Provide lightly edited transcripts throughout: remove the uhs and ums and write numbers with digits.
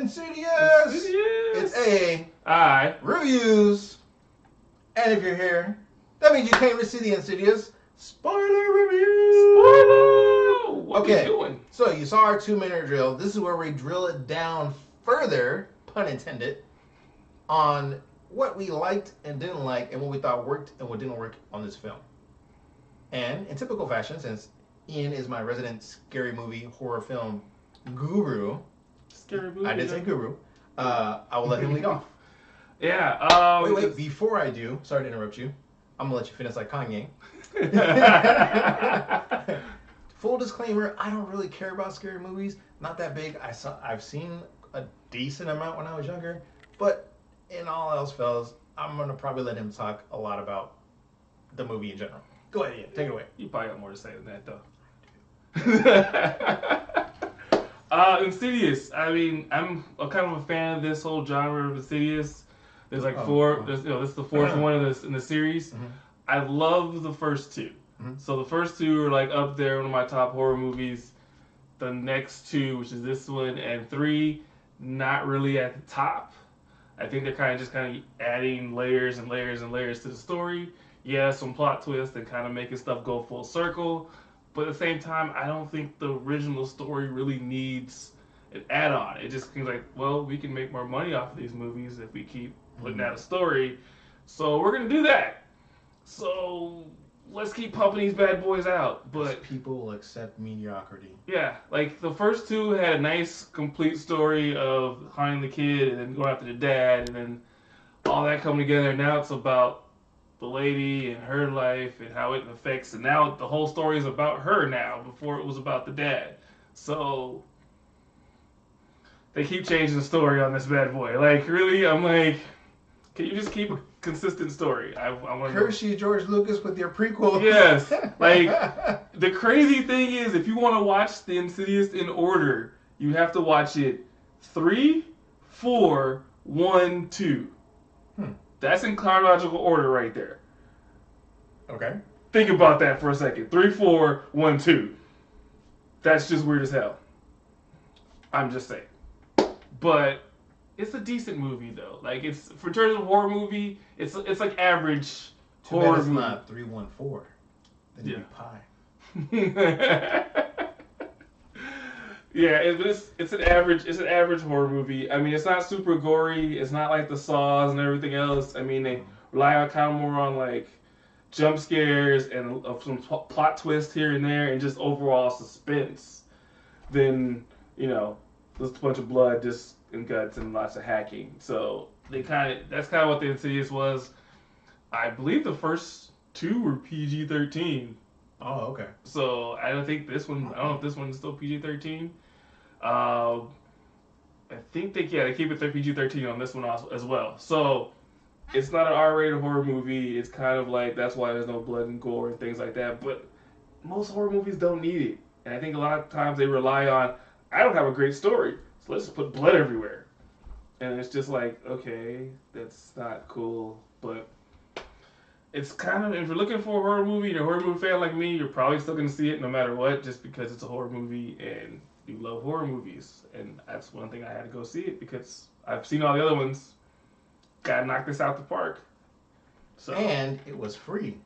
Insidious! Insidious! It's A. I. Reviews. And if you're here, that means you can't really see the Insidious spoiler review. Spoiler! What Okay, we doing? so you saw our 2-minute drill. This is where we drill it down further, pun intended, on what we liked and didn't like and what we thought worked and what didn't work on this film. And in typical fashion, since Ian is my resident scary movie horror film guru, Scary movie. I did say guru, I will let him lead off. Yeah. Wait, before I do, sorry to interrupt you, I'm going to let you finish like Kanye. Full disclaimer, I don't really care about scary movies. Not that big. I've seen a decent amount when I was younger. But in all else, fellas, I'm going to probably let him talk a lot about the movie in general. Go ahead, Ian. Take it away. You probably got more to say than that, though. Insidious. I mean, I'm kind of a fan of this whole genre of Insidious. There's like four. This is the fourth one in the series. Mm-hmm. I love the first two. Mm-hmm. So the first two are like up there, one of my top horror movies. The next two, which is this one and 3, not really at the top. I think they're kind of adding layers and layers and layers to the story. Yeah, some plot twists and kind of making stuff go full circle. But at the same time, I don't think the original story really needs an add-on. It just seems like, well, we can make more money off of these movies if we keep putting out a story. So we're going to do that. So let's keep pumping these bad boys out. But people will accept mediocrity. Yeah, like the first two had a nice, complete story of finding the kid and then going after the dad and then all that coming together. Now it's about the lady and her life and how it affects. And now the whole story is about her now before it was about the dad. So they keep changing the story on this bad boy. Like, really? I'm like, can you just keep a consistent story? I want to curse you, George Lucas, with your prequel. Yes. Like, the crazy thing is, if you want to watch The Insidious in order, you have to watch it 3, 4, 1, 2. That's in chronological order right there. Okay. Think about that for a second. 3, 4, 1, 2. That's just weird as hell. I'm just saying. But it's a decent movie though. Like, it's for terms of horror movie, it's like average horror movie. Not 314. Then you'd be pie. Yeah, it's an average horror movie. I mean, it's not super gory. It's not like the Saws and everything else. I mean, they rely on kind of more on like jump scares and some plot twists here and there, and just overall suspense. Than just a bunch of blood, and guts, and lots of hacking. So that's kind of what the Insidious was. I believe the first 2 were PG-13. Oh, okay. So I don't know if this one is still PG-13. I think they keep it PG-13 on this one as well. So it's not an R-rated horror movie. It's kind of like, that's why there's no blood and gore and things like that. But most horror movies don't need it. And I think a lot of times they rely on, I don't have a great story, so let's just put blood everywhere. And it's just like, okay, that's not cool. But it's kind of, if you're looking for a horror movie, you're a horror movie fan like me, you're probably still going to see it no matter what, just because it's a horror movie and you love horror movies. And that's one thing I had to go see it, because I've seen all the other ones. Gotta knock this out the park. So, and it was free.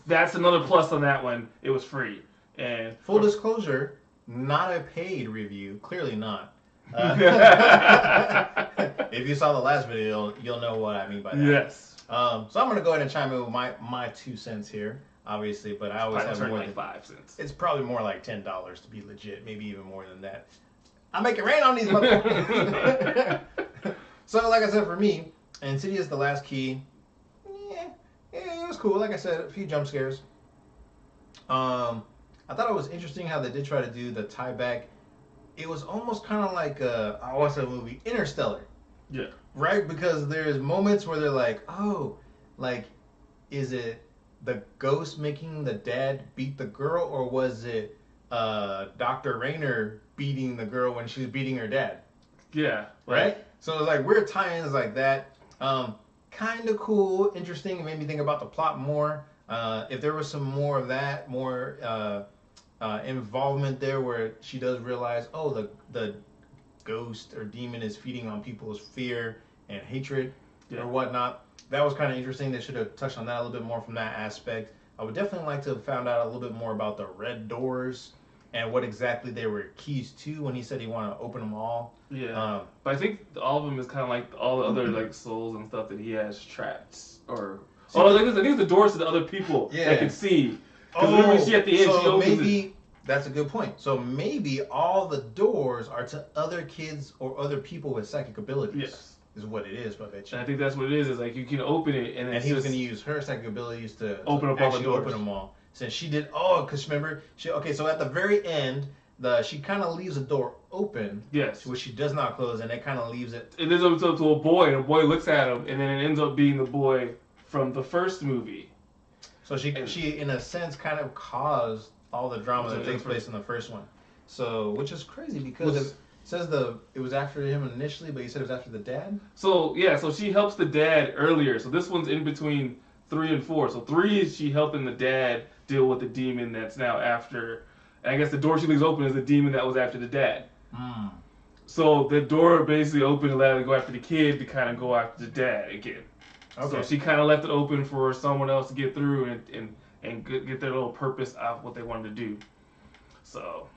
That's another plus on that one. It was free. And full disclosure, not a paid review. Clearly not. If you saw the last video, you'll know what I mean by that. Yes. So I'm going to go ahead and chime in with my 2 cents here, obviously, but I always have more like than 5 cents. It's probably more like $10 to be legit, maybe even more than that. I'll make it rain on these motherfuckers. So, like I said, for me, Insidious The Last Key, yeah, it was cool. Like I said, a few jump scares. I thought it was interesting how they did try to do the tie back. It was almost kind of like I watched that movie Interstellar. Yeah. Right? Because there's moments where they're like, oh, like, is it the ghost making the dad beat the girl, or was it Dr. Rainier beating the girl when she was beating her dad? Yeah. Right? So it's like weird tie-ins like that. Kind of cool, interesting. It made me think about the plot more. If there was some more of that, more involvement there, where she does realize, oh, the ghost or demon is feeding on people's fear and hatred Yeah. or whatnot. That was kind of interesting. They should have touched on that a little bit more from that aspect. I would definitely like to have found out a little bit more about the red doors and what exactly they were keys to when he said he wanted to open them all. Yeah. But I think all of them is kind of like all the other like souls and stuff that he has trapped. Or I think it's the doors to the other people that can see. Because remember, she at the end, she opens it. That's a good point. So maybe all the doors are to other kids or other people with psychic abilities. Yes. Is what it is, but I bet you. And I think that's what it is. Is like you can open it, and he was going to use her psychic abilities to open up all the doors. Open them all. Since she did, because remember, so at the very end, she kind of leaves the door open. Yes. Which she does not close, and it kind of leaves it. It ends up to a boy, and a boy looks at him, and then it ends up being the boy from the first movie. So she in a sense kind of caused all the drama that takes place in the first one. So which is crazy because it says it was after him initially, but you said it was after the dad. So yeah, so she helps the dad earlier. So this one's in between 3 and 4. So 3 is she helping the dad deal with the demon that's now after. And I guess the door she leaves open is the demon that was after the dad. Mm. So the door basically opened to let her go after the kid to kind of go after the dad again. Okay. So she kind of left it open for someone else to get through and get their little purpose out of what they wanted to do. So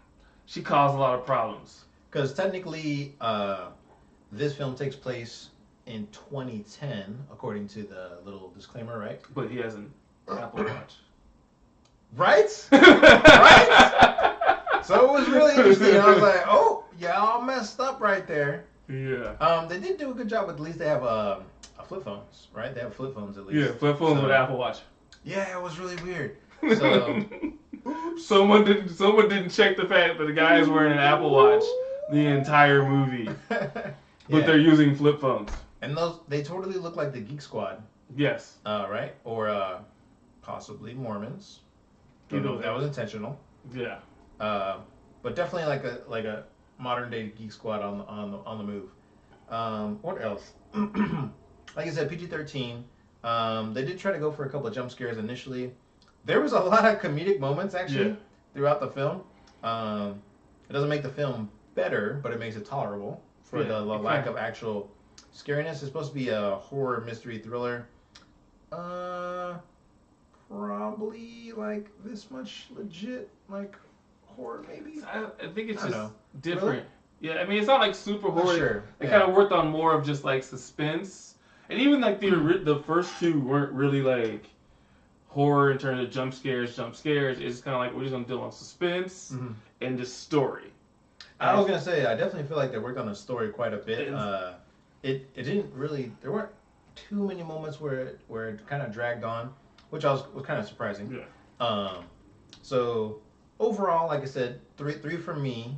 she caused a lot of problems. Because technically, this film takes place in 2010, according to the little disclaimer, right? But he has an Apple Watch. Right? Right? So it was really interesting. I was like, oh, y'all messed up right there. Yeah. They did do a good job, but at least they have flip phones, right? They have flip phones at least. Yeah, flip phones with Apple Watch. Yeah, it was really weird. So someone didn't check the fact that the guy is wearing an Apple Watch the entire movie, but they're using flip phones. And they totally look like the Geek Squad. Yes. Right? Or possibly Mormons. Don't know if that was intentional. Yeah. But definitely like a modern day Geek Squad on the move. What else? Like I said, PG-13. They did try to go for a couple of jump scares initially. There was a lot of comedic moments actually throughout the film. It doesn't make the film better, but it makes it tolerable for the lack of actual scariness. It's supposed to be a horror mystery thriller. Probably like this much legit like horror maybe. I think it's just different. Really? Yeah, I mean it's not like super horror. Sure. They kind of worked on more of just like suspense, and even like the first two weren't really like horror in terms of jump scares. It's kind of like we're just gonna deal on suspense and just story. I was gonna say I definitely feel like they worked on the story quite a bit. It didn't really. There weren't too many moments where it kind of dragged on, which was kind of surprising. Yeah. So overall, like I said, three for me.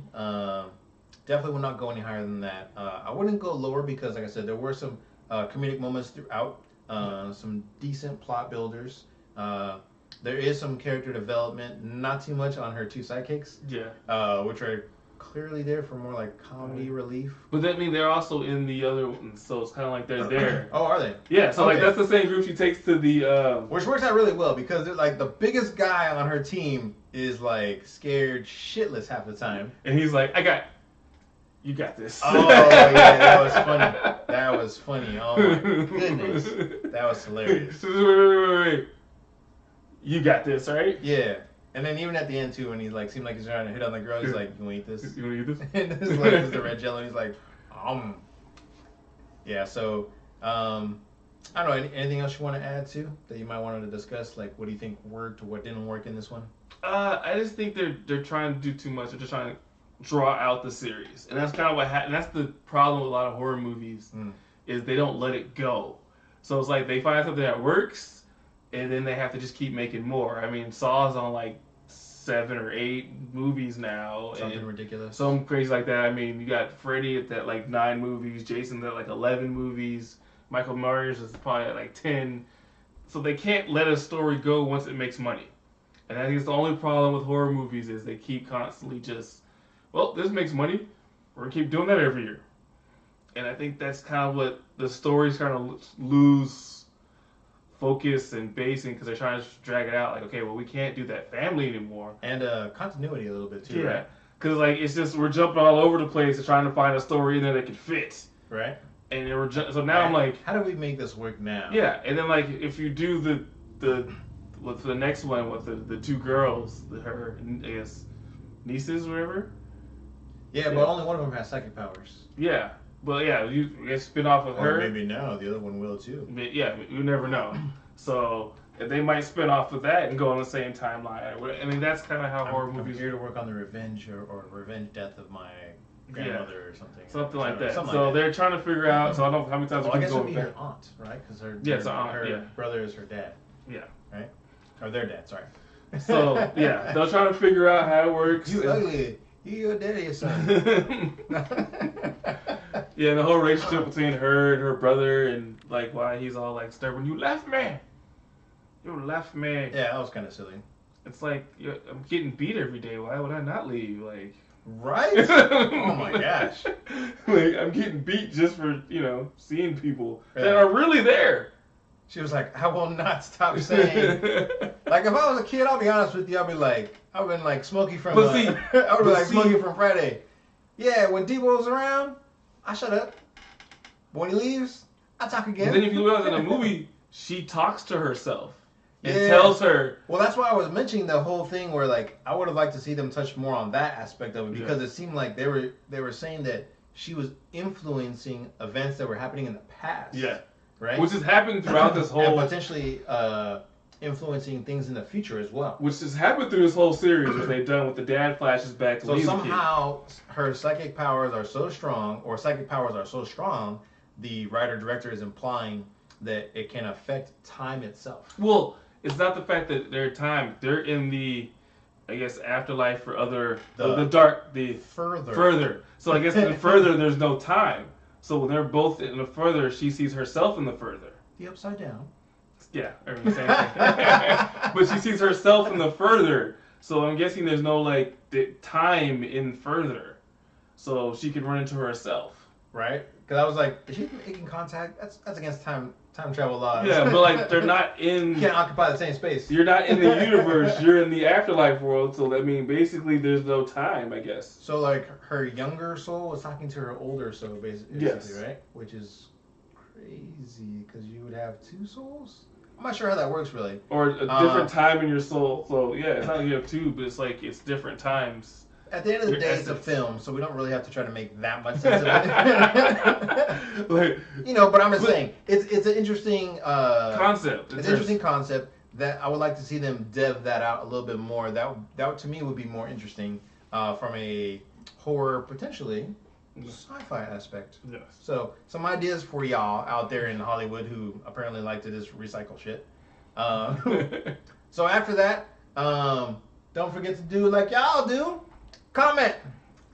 Definitely would not go any higher than that. I wouldn't go lower because, like I said, there were some comedic moments throughout. Some decent plot builders. There is some character development. Not too much on her two sidekicks. Yeah. Which are clearly there for more like comedy relief. But that means they're also in the other one, so it's kind of like they're there. Oh, are they? Yeah, so like that's the same group she takes to the... Which works out really well because like the biggest guy on her team is like scared shitless half the time. And he's like, you got this. Oh, yeah, that was funny. That was funny. Oh, my goodness. That was hilarious. Wait. You got this, right? Yeah. And then even at the end, too, when he like seemed like he's trying to hit on the girl, he's like, you want to eat this? You want to eat this? And it's like, it's the red jello, and he's like, Yeah, so, I don't know, anything else you want to add to that you might want to discuss? Like, what do you think worked or what didn't work in this one? I just think they're trying to do too much. They're just trying to draw out the series. And that's kind of what happened. That's the problem with a lot of horror movies, is they don't let it go. So it's like they find something that works, and then they have to just keep making more. I mean, Saw's on like 7 or 8 movies now. Something ridiculous. Something crazy like that. I mean, you got Freddy at that like 9 movies, Jason at like 11 movies, Michael Myers is probably at like 10. So they can't let a story go once it makes money. And I think it's the only problem with horror movies is they keep constantly just, well, this makes money. We're going to keep doing that every year. And I think that's kind of what the stories kind of lose focus and basing because they're trying to drag it out. Like, okay, well, we can't do that family anymore. And continuity a little bit too, yeah. right? Because like it's just we're jumping all over the place and trying to find a story in there that could fit. Right. And so now I'm like, how do we make this work now? Yeah, and then like if you do with the next one with the two girls, her I guess nieces, whatever. Yeah, but only one of them has psychic powers. Yeah, but yeah, you get spin off of her. Or maybe no, the other one will too. But yeah, you never know. So they might spin off of that and go on the same timeline. I mean, that's kind of how horror movies. I'm here to work on the revenge or revenge death of my grandmother or something. Something like that. Something so like they're trying to figure out. So I don't know how many times. Well, I guess it would be her aunt, right? Because her brother is her dad. Yeah. Right. Or their dad. Sorry. So yeah, they're trying to figure out how it works. You ugly. You your daddy, son. Yeah, the whole relationship between her and her brother, and like why he's all like stubborn. You left me. You left me. Yeah, that was kind of silly. It's like I'm getting beat every day. Why would I not leave? Like, right? Oh my gosh! Like I'm getting beat just for seeing people that are really there. She was like, I will not stop saying. Like if I was a kid, I'll be honest with you. I'll be like, I've been like Smokey from. I would be like Smokey from Friday. Yeah, when Debo's around, I shut up. But when he leaves, I talk again. And then if you look in the movie, she talks to herself. It tells her. Well, that's why I was mentioning the whole thing where like I would have liked to see them touch more on that aspect of it because it seemed like they were saying that she was influencing events that were happening in the past. Yeah. Right. Which has happened throughout this whole. And potentially influencing things in the future as well. Which has happened through this whole series, which they've done with the dad flashes back to. So somehow her psychic powers are so strong, the writer-director is implying that it can affect time itself. Well, it's not the fact that they're time. They're in the, I guess, afterlife for further. So I guess in the further, there's no time. So when they're both in the further, she sees herself in the further. The upside down. Yeah, I mean, same thing. But she sees herself in the further. So I'm guessing there's no like time in further. So she can run into herself. Right? Because I was like, is she making contact? That's against time travel laws. Yeah, but like they're not in. You can't occupy the same space. You're not in the universe. You're in the afterlife world. So that means basically there's no time, I guess. So like her younger soul was talking to her older soul, basically, right? Which is crazy because you would have two souls. I'm not sure how that works really. Or a different time in your soul. So yeah, it's not like you have two, but it's like it's different times. At the end of the day, it's a film, so we don't really have to try to make that much sense of it. But I'm just saying, it's an interesting concept. It's an interesting concept that I would like to see them dev that out a little bit more. That to me would be more interesting from a horror, potentially sci-fi aspect. Yes. So some ideas for y'all out there in Hollywood who apparently like to just recycle shit. So after that, don't forget to do like y'all do. Comment,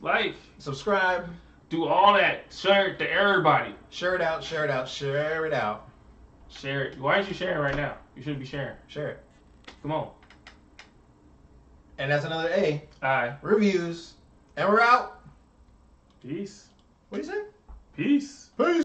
like, subscribe, do all that. Share it to everybody. Share it out. Share it. Why aren't you sharing right now? You should be sharing. Share it. Come on. And that's another A. Aye. Reviews. And we're out. Peace. What do you say? Peace. Peace.